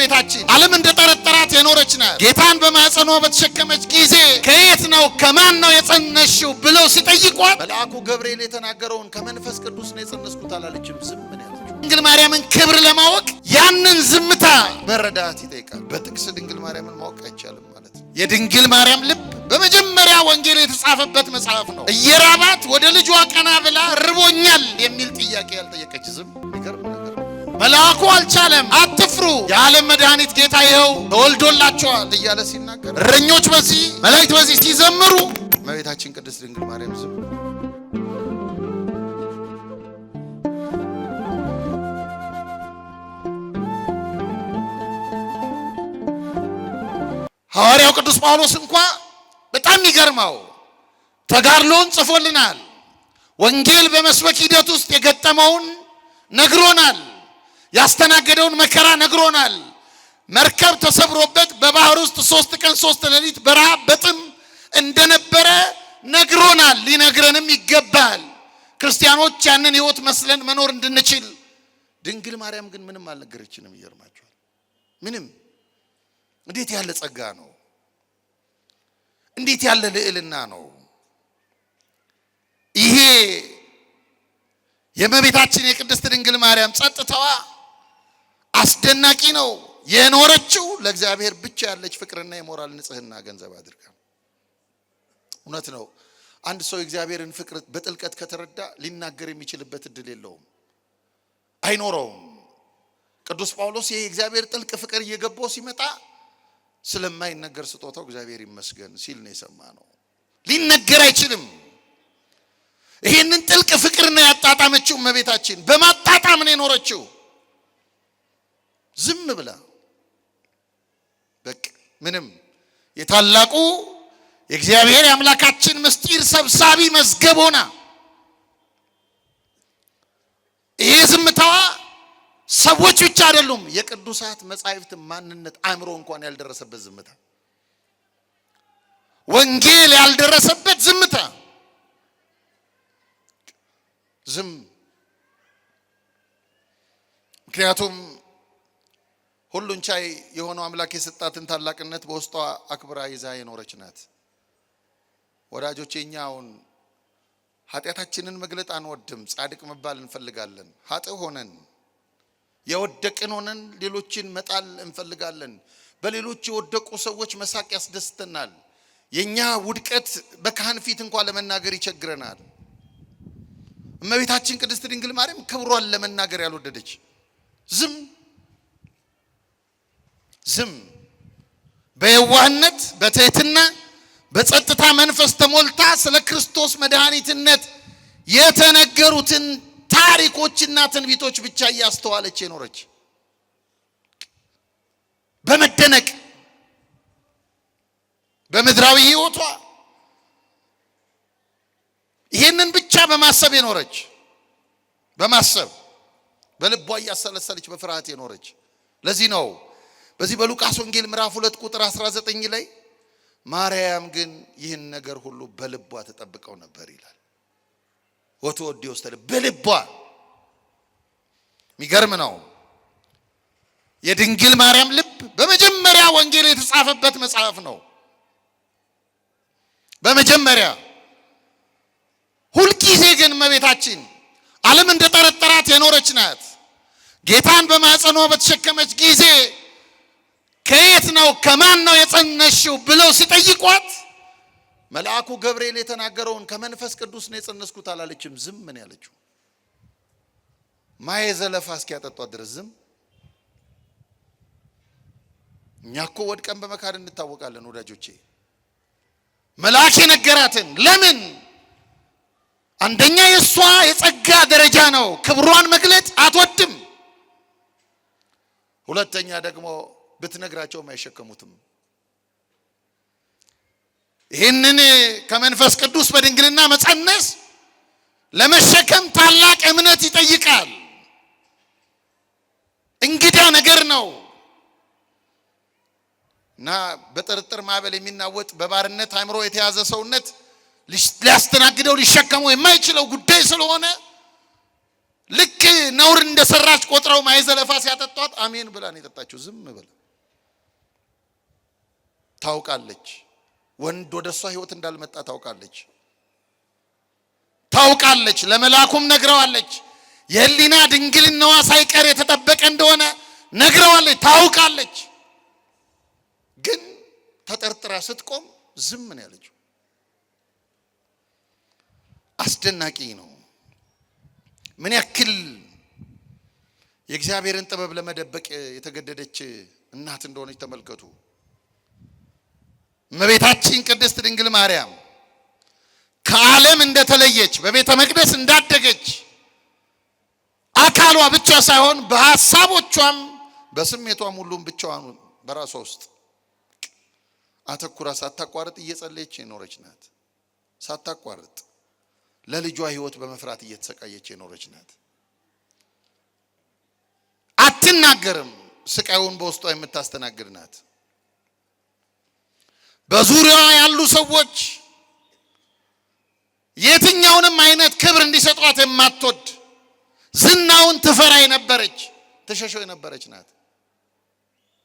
እመቤታችን ዓለም እንደጠረጠራት የኖረች ናት። ጌታን በማኅፀኗ በተሸከመች ጊዜ ከየት ነው ከማን ነው የጸነሽው ብለው ሲጠይቋት መልአኩ ገብርኤል የተናገረውን ከመንፈስ ቅዱስ ነው የጸነስኩት አላለችም። ዝም ምን ያለችው ድንግል ማርያምን ክብር ለማወቅ ያንን ዝምታ መረዳት ይጠይቃል። በጥቅስ ድንግል ማርያምን ማወቅ አይቻልም ማለት ነው። የድንግል ማርያም ልብ በመጀመሪያ ወንጌል የተጻፈበት መጽሐፍ ነው። እየራባት ወደ ልጇ ቀና ብላ ርቦኛል የሚል ጥያቄ ያልጠየቀች ዝም ይገርም ነገር። መልአኩ አልቻለም። አትፍሩ የዓለም መድኃኒት ጌታ ይኸው ተወልዶላችኋል እያለ ሲናገር እረኞች በዚህ መላእክት በዚህ ሲዘምሩ እመቤታችን ቅድስት ድንግል ማርያም ዝም። ሐዋርያው ቅዱስ ጳውሎስ እንኳን በጣም ይገርማው ተጋድሎን ጽፎልናል። ወንጌል በመስበክ ሂደት ውስጥ የገጠመውን ነግሮናል። ያስተናገደውን መከራ ነግሮናል። መርከብ ተሰብሮበት በባህር ውስጥ 3 ቀን 3 ሌሊት በረሃብ በጥም እንደነበረ ነግሮናል። ሊነግረንም ይገባል። ክርስቲያኖች ያንን ሕይወት መስለን መኖር እንድንችል። ድንግል ማርያም ግን ምንም አልነገረችንም። ይገርማችኋል። ምንም። እንዴት ያለ ጸጋ ነው! እንዴት ያለ ልዕልና ነው! ይሄ የእመቤታችን የቅድስት ድንግል ማርያም ጸጥታዋ አስደናቂ ነው። የኖረችው ለእግዚአብሔር ብቻ ያለች ፍቅርና የሞራል ንጽህና ገንዘብ አድርጋ። እውነት ነው። አንድ ሰው የእግዚአብሔርን ፍቅር በጥልቀት ከተረዳ ሊናገር የሚችልበት እድል የለውም፣ አይኖረውም። ቅዱስ ጳውሎስ ይሄ የእግዚአብሔር ጥልቅ ፍቅር እየገባው ሲመጣ ስለማይነገር ስጦታው እግዚአብሔር ይመስገን ሲል ነው የሰማነው። ሊነገር አይችልም። ይሄንን ጥልቅ ፍቅር ነው ያጣጣመችው እመቤታችን። በማጣጣም ነው የኖረችው ዝም ብላ። በቃ ምንም የታላቁ የእግዚአብሔር የአምላካችን ምስጢር ሰብሳቢ መዝገብ ሆና ይሄ ዝምታዋ ሰዎች ብቻ አይደሉም፣ የቅዱሳት መጻሕፍት ማንነት አእምሮ እንኳን ያልደረሰበት ዝምታ፣ ወንጌል ያልደረሰበት ዝምታ። ዝም። ምክንያቱም ሁሉን ቻይ የሆነው አምላክ የሰጣትን ታላቅነት በውስጧ አክብራ ይዛ የኖረች ናት። ወዳጆቼ እኛ አሁን ኃጢአታችንን መግለጥ አንወድም፣ ጻድቅ መባል እንፈልጋለን። ኃጥእ ሆነን የወደቅን ሆነን ሌሎችን መጣል እንፈልጋለን። በሌሎች የወደቁ ሰዎች መሳቅ ያስደስተናል። የኛ ውድቀት በካህን ፊት እንኳን ለመናገር ይቸግረናል። እመቤታችን ቅድስት ድንግል ማርያም ክብሯን ለመናገር ያልወደደች ዝም ዝም፣ በየዋህነት በትህትና በጸጥታ መንፈስ ተሞልታ ስለ ክርስቶስ መድኃኒትነት የተነገሩትን ታሪኮችና ትንቢቶች ብቻ እያስተዋለች የኖረች፣ በመደነቅ በምድራዊ ሕይወቷ ይሄንን ብቻ በማሰብ የኖረች፣ በማሰብ በልቧ እያሰለሰለች በፍርሃት የኖረች። ለዚህ ነው በዚህ በሉቃስ ወንጌል ምዕራፍ 2 ቁጥር 19 ላይ ማርያም ግን ይህን ነገር ሁሉ በልቧ ተጠብቀው ነበር ይላል። ወተወዲ ወስተለ በልቧ። የሚገርም ነው። የድንግል ማርያም ልብ በመጀመሪያ ወንጌል የተጻፈበት መጽሐፍ ነው። በመጀመሪያ ሁልጊዜ ግን እመቤታችን ዓለም እንደጠረጠራት የኖረች ናት። ጌታን በማኅፀኗ በተሸከመች ጊዜ ከየት ነው ከማን ነው የጸነሽው ብለው ሲጠይቋት መልአኩ ገብርኤል የተናገረውን ከመንፈስ ቅዱስ ነው የጸነስኩት አላለችም። ዝም ምን ያለችው ማየ ዘለፋ እስኪያጠጧት ድረስ ዝም። እኛ እኮ ወድቀን በመካድ እንታወቃለን ወዳጆቼ። መልአክ የነገራትን ለምን? አንደኛ የሷ የጸጋ ደረጃ ነው፣ ክብሯን መግለጥ አትወድም። ሁለተኛ ደግሞ ብትነግራቸውም አይሸከሙትም። ይህንን ከመንፈስ ቅዱስ በድንግልና መጸነስ ለመሸከም ታላቅ እምነት ይጠይቃል። እንግዳ ነገር ነው እና በጥርጥር ማዕበል የሚናወጥ በባርነት አእምሮ የተያዘ ሰውነት ሊያስተናግደው ሊሸከመው የማይችለው ጉዳይ ስለሆነ ልክ ነውር እንደሰራች ቆጥረው ማይዘለፋ ሲያጠጧት አሜን ብላ ነው የጠጣችው። ዝም ብላ ታውቃለች። ወንድ ወደሷ ህይወት እንዳልመጣ ታውቃለች። ለመላኩም ነግረዋለች። የህሊና ድንግልናዋ ሳይቀር የተጠበቀ እንደሆነ ነግረዋለች። ታውቃለች። ግን ተጠርጥራ ስትቆም ዝም ነው ያለችው። አስደናቂ ነው። ምን ያክል የእግዚአብሔርን ጥበብ ለመደበቅ የተገደደች እናት እንደሆነች ተመልከቱ። እመቤታችን ቅድስት ድንግል ማርያም ከዓለም እንደተለየች በቤተ መቅደስ እንዳደገች አካሏ ብቻ ሳይሆን በሐሳቦቿም በስሜቷም ሁሉም ብቻዋን በራሷ ውስጥ አተኩራ ሳታቋርጥ እየጸለየች የኖረች ናት። ሳታቋርጥ ለልጇ ህይወት በመፍራት እየተሰቃየች የኖረች ናት። አትናገርም። ስቃዩን በውስጧ የምታስተናግድ ናት። በዙሪያዋ ያሉ ሰዎች የትኛውንም አይነት ክብር እንዲሰጧት የማትወድ ዝናውን ትፈራ የነበረች ተሸሸው የነበረች ናት።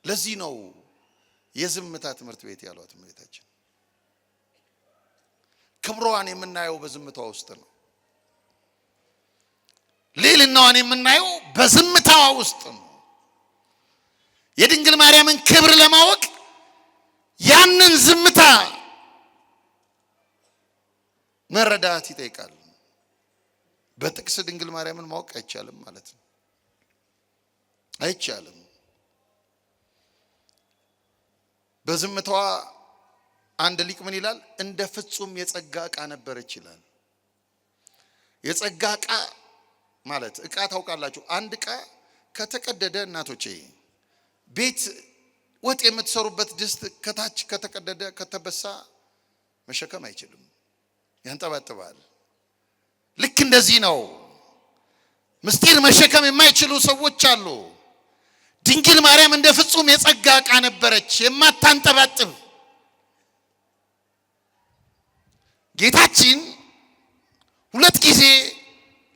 ለዚህ ነው የዝምታ ትምህርት ቤት ያሏት እመቤታችን። ክብሯን የምናየው በዝምታዋ ውስጥ ነው። ልዕልናዋን የምናየው በዝምታዋ ውስጥ ነው። የድንግል ማርያምን ክብር ለማወቅ ያንን ዝምታ መረዳት ይጠይቃል። በጥቅስ ድንግል ማርያምን ማወቅ አይቻልም ማለት ነው። አይቻልም። በዝምታዋ አንድ ሊቅ ምን ይላል? እንደ ፍጹም የጸጋ ዕቃ ነበረች ይላል። የጸጋ ዕቃ ማለት ዕቃ ታውቃላችሁ። አንድ ዕቃ ከተቀደደ እናቶቼ ቤት ወጥ የምትሰሩበት ድስት ከታች ከተቀደደ ከተበሳ መሸከም አይችልም፣ ያንጠባጥባል። ልክ እንደዚህ ነው። ምስጢር መሸከም የማይችሉ ሰዎች አሉ። ድንግል ማርያም እንደ ፍጹም የጸጋ ዕቃ ነበረች፣ የማታንጠባጥብ። ጌታችን ሁለት ጊዜ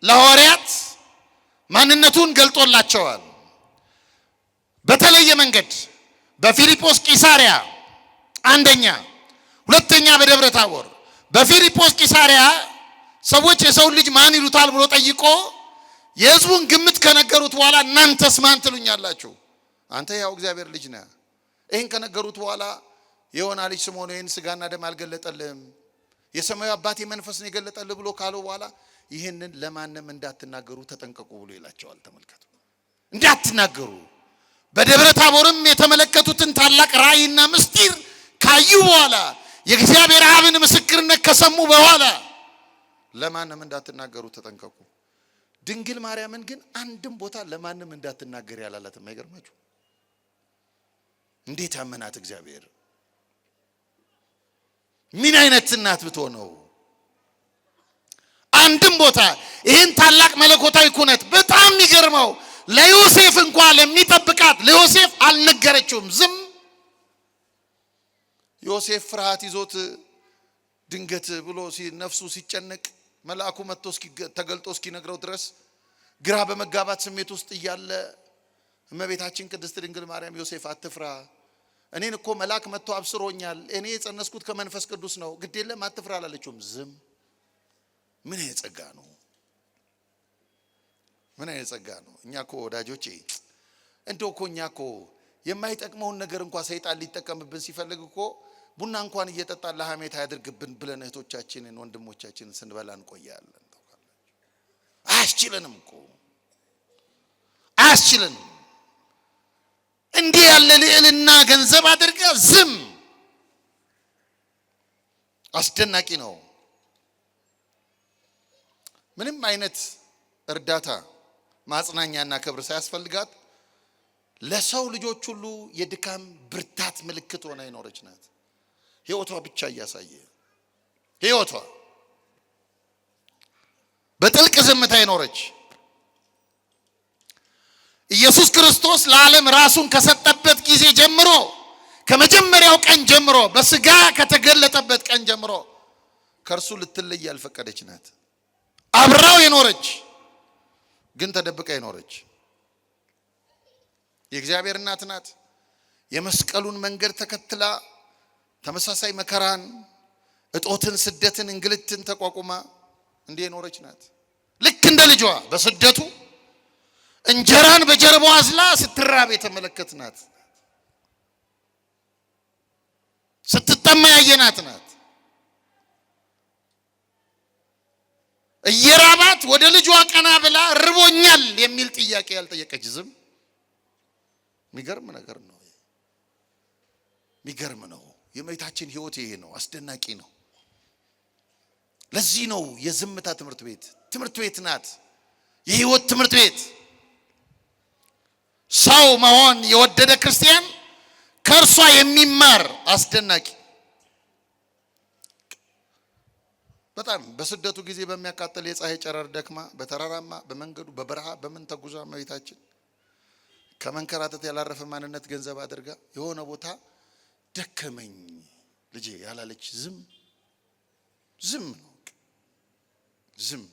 ለሐዋርያት ማንነቱን ገልጦላቸዋል። በተለየ መንገድ በፊልጶስ ቂሳሪያ አንደኛ፣ ሁለተኛ በደብረ ታቦር። በፊልጶስ ቂሳሪያ ሰዎች የሰው ልጅ ማን ይሉታል ብሎ ጠይቆ የሕዝቡን ግምት ከነገሩት በኋላ እናንተስ ማን ትሉኛላችሁ? አንተ ያው እግዚአብሔር ልጅ ነህ። ይህን ከነገሩት በኋላ የዮና ልጅ ስምዖን ይህን ስጋና ደም አልገለጠልህም የሰማዩ አባቴ መንፈስ ነው የገለጠልህ ብሎ ካለው በኋላ ይህንን ለማንም እንዳትናገሩ ተጠንቀቁ ብሎ ይላቸዋል። ተመልከቱ፣ እንዳትናገሩ። በደብረ ታቦርም የተመለከቱትን ታላቅ ራእይና ምስጢር ካዩ በኋላ የእግዚአብሔር አብን ምስክርነት ከሰሙ በኋላ ለማንም እንዳትናገሩ ተጠንቀቁ። ድንግል ማርያምን ግን አንድም ቦታ ለማንም እንዳትናገር ያላላትም። አይገርማችሁ? እንዴት አመናት እግዚአብሔር! ምን አይነት እናት ብትሆነው! አንድም ቦታ ይህን ታላቅ መለኮታዊ ኩነት በጣም የሚገርመው ለዮሴፍ እንኳን ለሚጠብቃት ለዮሴፍ አልነገረችውም። ዝም። ዮሴፍ ፍርሃት ይዞት ድንገት ብሎ ነፍሱ ሲጨነቅ መልአኩ መጥቶ ተገልጦ እስኪነግረው ድረስ ግራ በመጋባት ስሜት ውስጥ እያለ እመቤታችን ቅድስት ድንግል ማርያም ዮሴፍ አትፍራ፣ እኔን እኮ መልአክ መጥቶ አብስሮኛል፣ እኔ የጸነስኩት ከመንፈስ ቅዱስ ነው፣ ግድ የለም አትፍራ አላለችውም። ዝም። ምን አይነት ጸጋ ነው! ምን አይነት ጸጋ ነው! እኛ እኮ ወዳጆቼ እንደው እኮ እኛ እኮ የማይጠቅመውን ነገር እንኳን ሰይጣን ሊጠቀምብን ሲፈልግ እኮ ቡና እንኳን እየጠጣን ለሐሜት አያድርግብን ብለን እህቶቻችንን ወንድሞቻችንን ስንበላ እንቆያለን። አያስችለንም እኮ አያስችለንም። እንዲህ ያለ ልዕልና ገንዘብ አድርጋ ዝም። አስደናቂ ነው። ምንም አይነት እርዳታ ማጽናኛና ክብር ሳያስፈልጋት ለሰው ልጆች ሁሉ የድካም ብርታት ምልክት ሆና የኖረች ናት። ሕይወቷ ብቻ እያሳየ ሕይወቷ በጥልቅ ዝምታ የኖረች ኢየሱስ ክርስቶስ ለዓለም ራሱን ከሰጠበት ጊዜ ጀምሮ ከመጀመሪያው ቀን ጀምሮ በስጋ ከተገለጠበት ቀን ጀምሮ ከእርሱ ልትለይ ያልፈቀደች ናት። አብራው የኖረች ግን ተደብቃ ይኖረች የእግዚአብሔር እናት ናት። የመስቀሉን መንገድ ተከትላ ተመሳሳይ መከራን፣ እጦትን፣ ስደትን፣ እንግልትን ተቋቁማ እንዲህ የኖረች ናት። ልክ እንደ ልጇ በስደቱ እንጀራን በጀርባዋ አዝላ ስትራብ የተመለከትናት፣ ስትጠማ ያየናት ናት። እየራባት ወደ ልጇ ቀና ብላ ርቦኛል የሚል ጥያቄ ያልጠየቀች ዝም። የሚገርም ነገር ነው። የሚገርም ነው። የእመቤታችን ሕይወት ይሄ ነው። አስደናቂ ነው። ለዚህ ነው የዝምታ ትምህርት ቤት ናት። የሕይወት ትምህርት ቤት። ሰው መሆን የወደደ ክርስቲያን ከእርሷ የሚማር አስደናቂ። በጣም በስደቱ ጊዜ በሚያቃጥል የፀሐይ ጨረር ደክማ በተራራማ በመንገዱ በበረሃ በምን ተጉዛ እመቤታችን ከመንከራተት ያላረፈ ማንነት ገንዘብ አድርጋ የሆነ ቦታ ደከመኝ ልጄ ያላለች ዝም ነው። ዝም።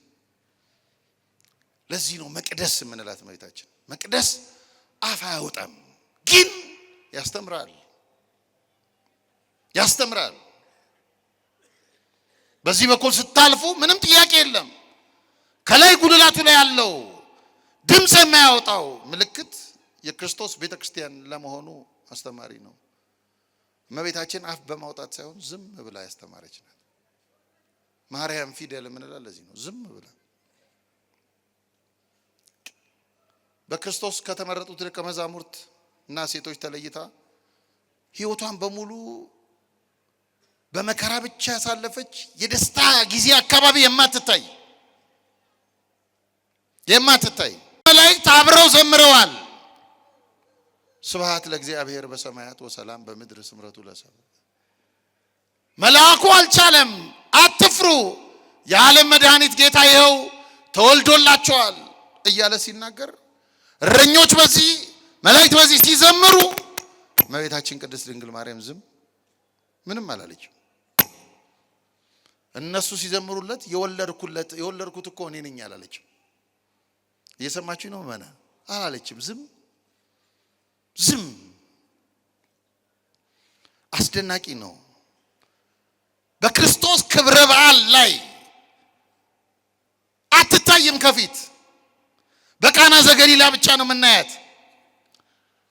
ለዚህ ነው መቅደስ የምንላት እመቤታችን። መቅደስ አፍ አያወጣም፣ ግን ያስተምራል። በዚህ በኩል ስታልፉ ምንም ጥያቄ የለም። ከላይ ጉልላቱ ላይ ያለው ድምፅ የማያወጣው ምልክት የክርስቶስ ቤተክርስቲያን ለመሆኑ አስተማሪ ነው። እመቤታችን አፍ በማውጣት ሳይሆን ዝም ብላ ያስተማረች ናት። ማርያም ፊደል የምንላት ለዚህ ነው። ዝም ብላ በክርስቶስ ከተመረጡት ደቀ መዛሙርት እና ሴቶች ተለይታ ሕይወቷን በሙሉ በመከራ ብቻ ያሳለፈች፣ የደስታ ጊዜ አካባቢ የማትታይ መላእክት አብረው ዘምረዋል። ስብሐት ለእግዚአብሔር በሰማያት ወሰላም በምድር ስምረቱ ለሰብእ። መልአኩ አልቻለም። አትፍሩ፣ የዓለም መድኃኒት ጌታ ይኸው ተወልዶላቸዋል እያለ ሲናገር እረኞች በዚህ መላእክት በዚህ ሲዘምሩ እመቤታችን ቅድስት ድንግል ማርያም ዝም ምንም አላለችም። እነሱ ሲዘምሩለት የወለድኩት እኮ እኔ ነኝ አላለችም። እየሰማችሁ ነው? ማና አላለችም። ዝም። አስደናቂ ነው። በክርስቶስ ክብረ በዓል ላይ አትታይም። ከፊት በቃና ዘገሊላ ብቻ ነው የምናያት።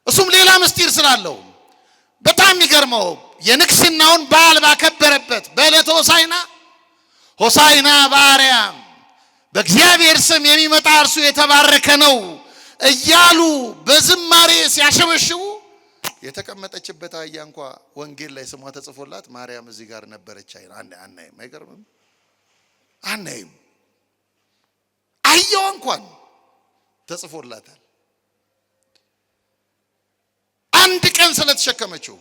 እሱም ሌላ ምስጢር ስላለው በጣም የሚገርመው የንግስናውን በዓል ባከበረበት በዕለተ ሆሳዕና በአርያም በእግዚአብሔር ስም የሚመጣ እርሱ የተባረከ ነው እያሉ በዝማሬ ሲያሸበሽቡ የተቀመጠችበት አህያ እንኳ ወንጌል ላይ ስሟ ተጽፎላት ማርያም እዚህ ጋር ነበረች። አናይም። አይገርምም? አናይም። አህያዋ እንኳን ተጽፎላታል። አንድ ቀን ስለተሸከመችው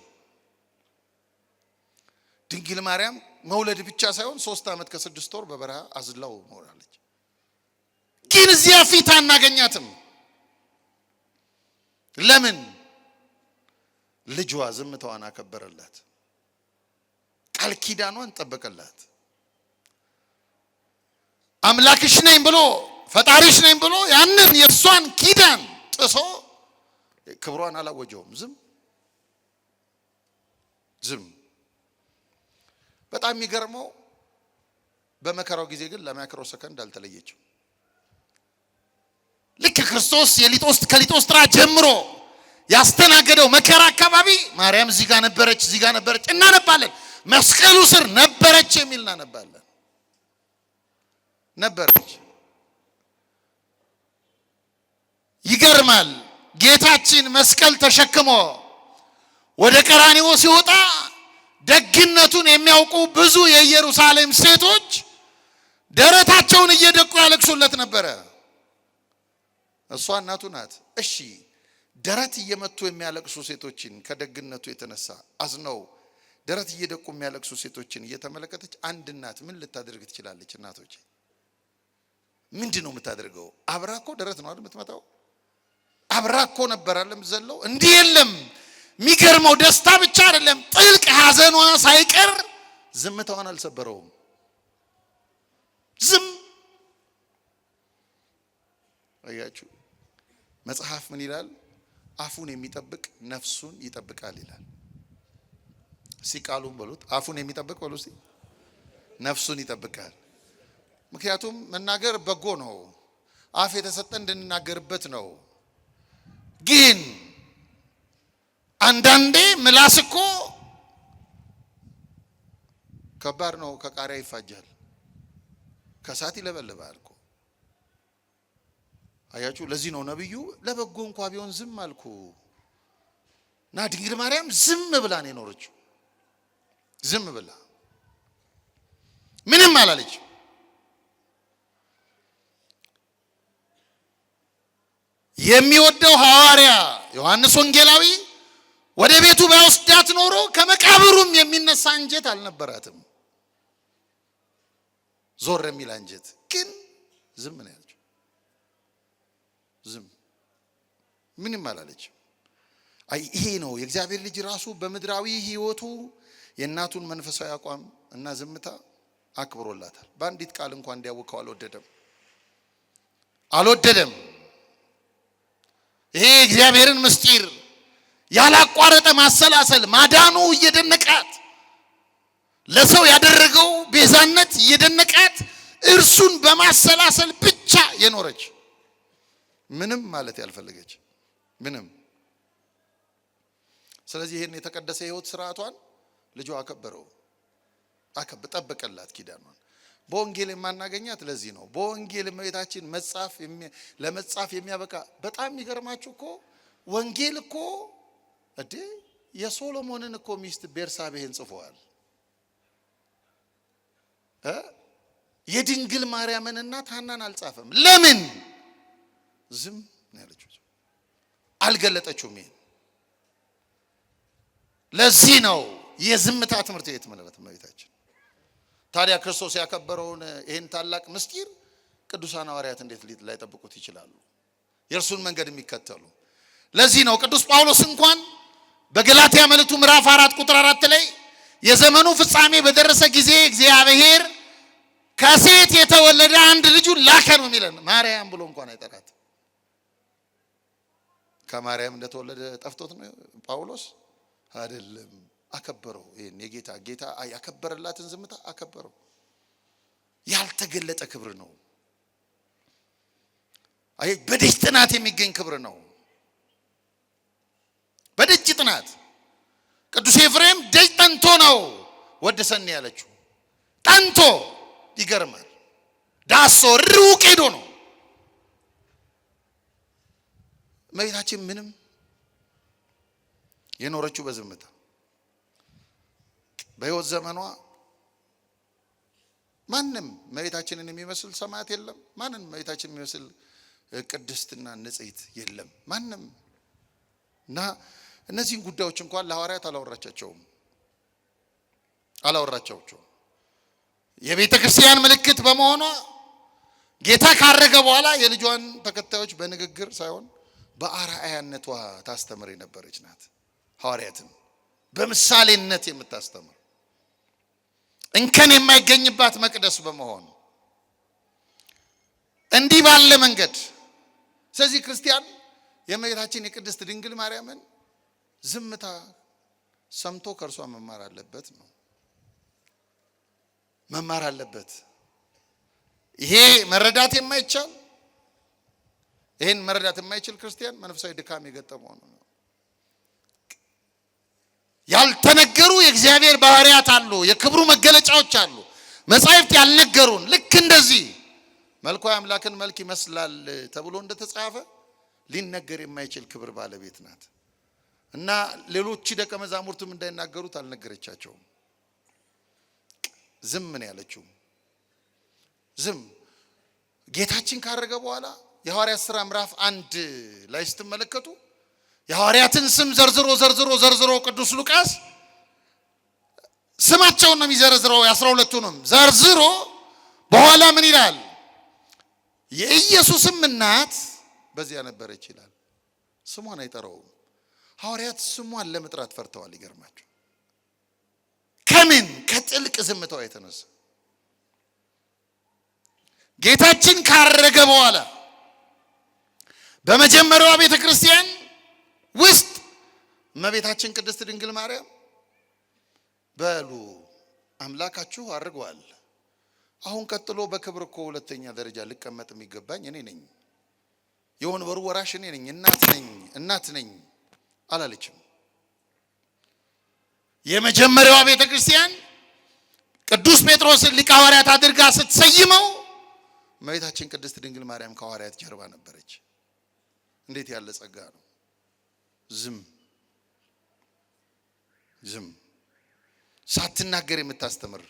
ድንግል ማርያም መውለድ ብቻ ሳይሆን 3 ዓመት ከ6 ወር በበረሃ አዝላው ኖራለች። ግን እዚያ ፊት አናገኛትም። ለምን? ልጇ ዝምታዋን አከበረላት፣ ቃል ኪዳኗን ጠበቀላት። አምላክሽ ነኝ ብሎ ፈጣሪሽ ነኝ ብሎ ያንን የእሷን ኪዳን ጥሶ ክብሯን አላወጀውም። ዝም። በጣም የሚገርመው በመከራው ጊዜ ግን ለማይክሮ ሰከንድ አልተለየችም። ልክ ክርስቶስ ከሊጦስትራ ጀምሮ ያስተናገደው መከራ አካባቢ ማርያም እዚህ ጋር ነበረች እናነባለን። መስቀሉ ስር ነበረች የሚል እናነባለን። ነበረች። ይገርማል። ጌታችን መስቀል ተሸክሞ ወደ ቀራንዮ ሲወጣ ደግነቱን የሚያውቁ ብዙ የኢየሩሳሌም ሴቶች ደረታቸውን እየደቁ ያለቅሱለት ነበረ። እሷ እናቱ ናት። እሺ ደረት እየመቱ የሚያለቅሱ ሴቶችን ከደግነቱ የተነሳ አዝነው ደረት እየደቁ የሚያለቅሱ ሴቶችን እየተመለከተች አንድ እናት ምን ልታደርግ ትችላለች? እናቶች ምንድነው የምታደርገው? አብራኮ ደረት ነው አይደል የምትመታው? አብራኮ ነበር አይደል ዘለው እንዲህ የለም። የሚገርመው ደስታ ብቻ አይደለም፣ ጥልቅ ሐዘኗ ሳይቀር ዝምታዋን አልሰበረውም። ዝም አያችሁ መጽሐፍ ምን ይላል? አፉን የሚጠብቅ ነፍሱን ይጠብቃል ይላል። ሲቃሉም በሉት አፉን የሚጠብቅ በሉ እስቲ ነፍሱን ይጠብቃል። ምክንያቱም መናገር በጎ ነው። አፍ የተሰጠን እንድንናገርበት ነው። ግን አንዳንዴ ምላስ እኮ ከባድ ነው። ከቃሪያ ይፋጃል፣ ከሳት ይለበልባል እኮ አያችሁ። ለዚህ ነው ነብዩ ለበጎ እንኳን ቢሆን ዝም አልኩ እና ድንግል ማርያም ዝም ብላ ነው የኖረችው። ዝም ብላ ምንም አላለች። የሚወደው ሐዋርያ ዮሐንስ ወንጌላዊ ወደ ቤቱ ባይወስዳት ኖሮ ከመቃብሩም የሚነሳ አንጀት አልነበራትም። ዞር የሚል አንጀት ግን ዝም ነው ያለችው። ዝም ምንም አላለች። ይሄ ነው የእግዚአብሔር ልጅ ራሱ በምድራዊ ሕይወቱ የእናቱን መንፈሳዊ አቋም እና ዝምታ አክብሮላታል። በአንዲት ቃል እንኳን እንዲያውቀው አልወደደም። ይሄ እግዚአብሔርን ምስጢር ያላቋረጠ ማሰላሰል ማዳኑ እየደነቃት ለሰው ያደረገው ቤዛነት እየደነቃት እርሱን በማሰላሰል ብቻ የኖረች ምንም ማለት ያልፈለገች ምንም። ስለዚህ ይሄን የተቀደሰ ሕይወት ስርዓቷን ልጇ አከበረው፣ ጠበቀላት ኪዳኗን። በወንጌል የማናገኛት ለዚህ ነው። በወንጌል እመቤታችን ለመጻፍ የሚያበቃ በጣም የሚገርማችሁ እኮ ወንጌል እኮ የሶሎሞንን እኮ ሚስት ቤርሳቤህን ጽፏል። የድንግል ማርያምን እናት ሐናን አልጻፈም። ለምን? ዝም ነው ያለችው፣ አልገለጠችውም። ይሄን ለዚህ ነው የዝምታ ትምህርት ቤት ማለት እመቤታችን። ታዲያ ክርስቶስ ያከበረውን ይሄን ታላቅ ምስጢር ቅዱሳን ሐዋርያት እንዴት ላይጠብቁት ይችላሉ? የእርሱን መንገድ የሚከተሉ። ለዚህ ነው ቅዱስ ጳውሎስ እንኳን በገላትያ መልእክቱ ምዕራፍ 4 ቁጥር 4 ላይ የዘመኑ ፍጻሜ በደረሰ ጊዜ እግዚአብሔር ከሴት የተወለደ አንድ ልጁን ላከ ነው የሚለን። ማርያም ብሎ እንኳን አይጠራት። ከማርያም እንደተወለደ ጠፍቶት ነው ጳውሎስ አይደለም። አከበረው። ይሄን ጌታ ያከበረላትን ዝምታ አከበረው። ያልተገለጠ ክብር ነው። አይ በደጅ ጥናት የሚገኝ ክብር ነው። በደጅ ጥናት ቅዱስ ኤፍሬም ደጅ ጠንቶ ነው ወደሰን ያለችው። ጠንቶ ይገርማል። ዳሶ ሩቅ ሄዶ ነው። እመቤታችን ምንም የኖረችው በዝምታ በሕይወት ዘመኗ ማንም እመቤታችንን የሚመስል ሰማዕት የለም። ማንም እመቤታችንን የሚመስል ቅድስትና ንጽሕት የለም። ማንም እና እነዚህን ጉዳዮች እንኳን ለሐዋርያት አላወራቻቸውም። የቤተ ክርስቲያን ምልክት በመሆኗ ጌታ ካረገ በኋላ የልጇን ተከታዮች በንግግር ሳይሆን በአርአያነቷ ታስተምር የነበረች ናት። ሐዋርያትን በምሳሌነት የምታስተምር እንከን የማይገኝባት መቅደስ በመሆኑ እንዲህ ባለ መንገድ። ስለዚህ ክርስቲያን የእመቤታችን የቅድስት ድንግል ማርያምን ዝምታ ሰምቶ ከእርሷ መማር አለበት ነው መማር አለበት። ይሄ መረዳት የማይቻል ይሄን መረዳት የማይችል ክርስቲያን መንፈሳዊ ድካም የገጠመው ነው። ያልተነገሩ የእግዚአብሔር ባህሪያት አሉ፣ የክብሩ መገለጫዎች አሉ፣ መጻሕፍት ያልነገሩን። ልክ እንደዚህ መልኳ አምላክን መልክ ይመስላል ተብሎ እንደተጻፈ ሊነገር የማይችል ክብር ባለቤት ናት እና ሌሎች ደቀ መዛሙርቱም እንዳይናገሩት አልነገረቻቸውም። ዝም ነው ያለችው። ዝም ጌታችን ካረገ በኋላ የሐዋርያት ሥራ ምዕራፍ 1 ላይ ስትመለከቱ የሐዋርያትን ስም ዘርዝሮ ቅዱስ ሉቃስ ስማቸውን ነው የሚዘረዝረው። 12ቱንም ዘርዝሮ በኋላ ምን ይላል? የኢየሱስም እናት በዚያ ነበረች ይላል። ስሟን አይጠራውም። ሐዋርያት ስሟን ለመጥራት ፈርተዋል። ይገርማቸው። ከምን? ከጥልቅ ዝምታው የተነሳ ጌታችን ካረገ በኋላ በመጀመሪያዋ ቤተክርስቲያን ውስጥ እመቤታችን ቅድስት ድንግል ማርያም በሉ አምላካችሁ አድርጓል። አሁን ቀጥሎ በክብር እኮ ሁለተኛ ደረጃ ልቀመጥ የሚገባኝ እኔ ነኝ፣ የወንበሩ ወራሽ እኔ ነኝ፣ እናት ነኝ አላለችም። የመጀመሪያዋ ቤተክርስቲያን ቅዱስ ጴጥሮስን ሊቀ ሐዋርያት አድርጋ ስትሰይመው እመቤታችን ቅድስት ድንግል ማርያም ከሐዋርያት ጀርባ ነበረች። እንዴት ያለ ጸጋ ነው! ዝም ሳትናገር የምታስተምር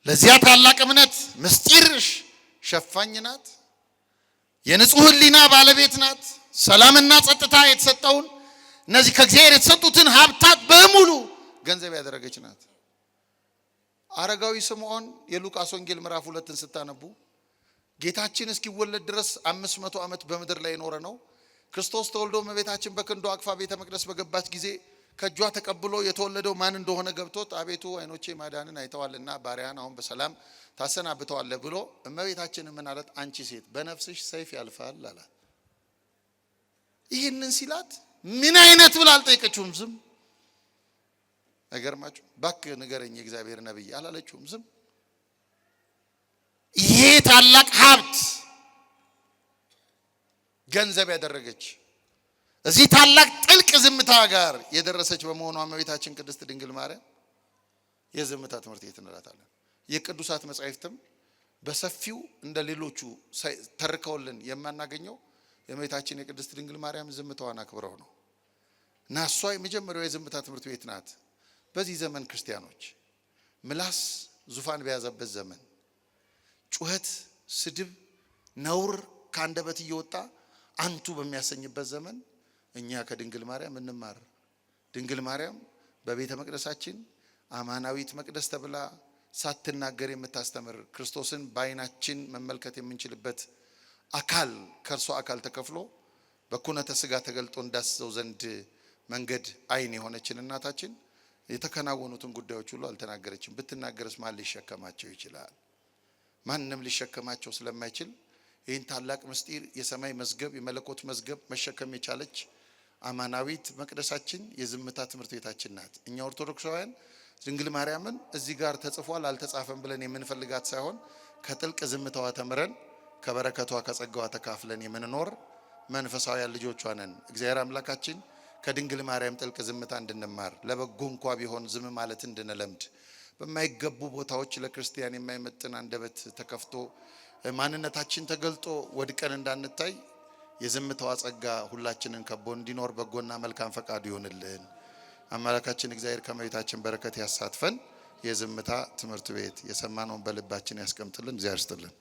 ለዚያ ታላቅ እምነት ምስጢር ሸፋኝ ናት። የንጹህ ሕሊና ባለቤት ናት። ሰላምና ጸጥታ የተሰጠውን እነዚህ ከእግዚአብሔር የተሰጡትን ሀብታት በሙሉ ገንዘብ ያደረገች ናት። አረጋዊ ስምዖን የሉቃስ ወንጌል ምዕራፍ 2ን ስታነቡ ጌታችን እስኪወለድ ድረስ 500 ዓመት በምድር ላይ የኖረ ነው። ክርስቶስ ተወልዶ እመቤታችን በክንዶ አቅፋ ቤተ መቅደስ በገባች ጊዜ ከእጇ ተቀብሎ የተወለደው ማን እንደሆነ ገብቶት አቤቱ ዓይኖቼ ማዳንን አይተዋልና ባሪያን አሁን በሰላም ታሰናብተዋለህ ብሎ እመቤታችን ምን አላት? አንቺ ሴት በነፍስሽ ሰይፍ ያልፋል አላት። ይህንን ሲላት ምን አይነት ብላ አልጠየቀችውም። ዝም አይገርማችሁ? እባክህ ንገረኝ የእግዚአብሔር ነብይ አላለችውም። ዝም ይሄ ታላቅ ሀብት ገንዘብ ያደረገች እዚህ ታላቅ ጥልቅ ዝምታ ጋር የደረሰች በመሆኗ እመቤታችን ቅድስት ድንግል ማርያም የዝምታ ትምህርት ቤት እንላታለን። የቅዱሳት መጻሕፍትም በሰፊው እንደ ሌሎቹ ተርከውልን የማናገኘው የእመቤታችን የቅድስት ድንግል ማርያም ዝምታዋን አክብረው ነው። እና እሷ የመጀመሪያው የዝምታ ትምህርት ቤት ናት። በዚህ ዘመን ክርስቲያኖች ምላስ ዙፋን በያዘበት ዘመን ጩኸት፣ ስድብ፣ ነውር ከአንደበት እየወጣ አንቱ በሚያሰኝበት ዘመን እኛ ከድንግል ማርያም እንማር። ድንግል ማርያም በቤተ መቅደሳችን አማናዊት መቅደስ ተብላ ሳትናገር የምታስተምር ክርስቶስን በዓይናችን መመልከት የምንችልበት አካል ከእርሷ አካል ተከፍሎ በኩነተ ሥጋ ተገልጦ እንዳስሰው ዘንድ መንገድ ዓይን የሆነችን እናታችን የተከናወኑትን ጉዳዮች ሁሉ አልተናገረችም። ብትናገርስ ማን ሊሸከማቸው ይችላል? ማንም ሊሸከማቸው ስለማይችል ይህን ታላቅ ምስጢር የሰማይ መዝገብ የመለኮት መዝገብ መሸከም የቻለች አማናዊት መቅደሳችን የዝምታ ትምህርት ቤታችን ናት። እኛ ኦርቶዶክሳውያን ድንግል ማርያምን እዚህ ጋር ተጽፏል አልተጻፈም ብለን የምንፈልጋት ሳይሆን ከጥልቅ ዝምታዋ ተምረን ከበረከቷ ከጸጋዋ ተካፍለን የምንኖር መንፈሳውያን ልጆቿ ነን። እግዚአብሔር አምላካችን ከድንግል ማርያም ጥልቅ ዝምታ እንድንማር ለበጎ እንኳ ቢሆን ዝም ማለት እንድንለምድ በማይገቡ ቦታዎች ለክርስቲያን የማይመጥን አንደበት ተከፍቶ ማንነታችን ተገልጦ ወድቀን እንዳንታይ የዝምታዋ ጸጋ ሁላችንን ከቦ እንዲኖር በጎና መልካም ፈቃዱ ይሆንልን። አምላካችን እግዚአብሔር ከመቤታችን በረከት ያሳትፈን። የዝምታ ትምህርት ቤት የሰማነውን በልባችን ያስቀምጥልን። እግዚአብሔር ይስጥልን።